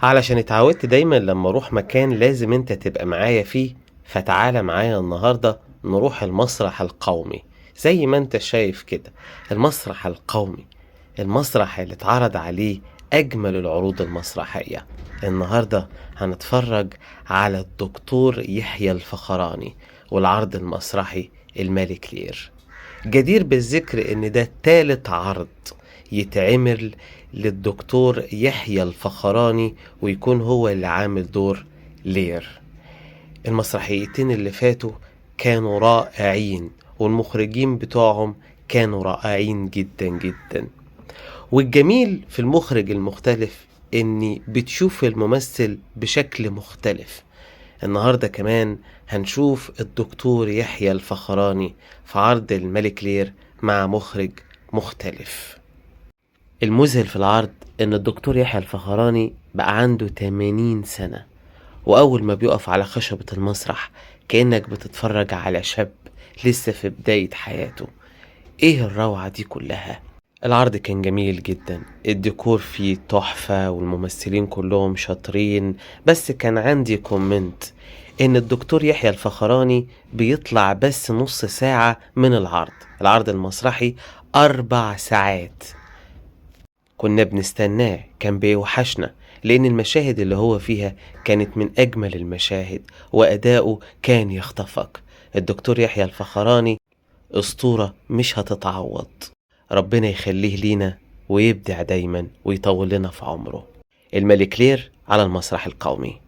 علشان اتعودت دايما لما اروح مكان لازم انت تبقى معايا فيه، فتعالى معايا النهاردة نروح المسرح القومي. زي ما انت شايف كده، المسرح القومي، المسرح اللي اتعرض عليه اجمل العروض المسرحية. النهاردة هنتفرج على الدكتور يحيى الفخراني والعرض المسرحي الملك لير. جدير بالذكر ان ده تالت عرض يتعمل للدكتور يحيى الفخراني ويكون هو اللي عامل دور لير. المسرحيتين اللي فاتوا كانوا رائعين، والمخرجين بتوعهم كانوا رائعين جدا جدا. والجميل في المخرج المختلف اني بتشوف الممثل بشكل مختلف. النهاردة كمان هنشوف الدكتور يحيى الفخراني في عرض الملك لير مع مخرج مختلف. المذهل في العرض ان الدكتور يحيى الفخراني بقى عنده 80 سنة، واول ما بيقف على خشبة المسرح كأنك بتتفرج على شاب لسه في بداية حياته. ايه الروعة دي كلها؟ العرض كان جميل جدا، الديكور فيه تحفة والممثلين كلهم شاطرين. بس كان عندي كومنت ان الدكتور يحيى الفخراني بيطلع بس نص ساعة من العرض المسرحي 4 ساعات. كنا بنستناه، كان بيوحشنا، لأن المشاهد اللي هو فيها كانت من أجمل المشاهد، وأداؤه كان يخطفك. الدكتور يحيى الفخراني أسطورة مش هتتعوض. ربنا يخليه لينا ويبدع دايما ويطول لنا في عمره. الملك لير على المسرح القومي.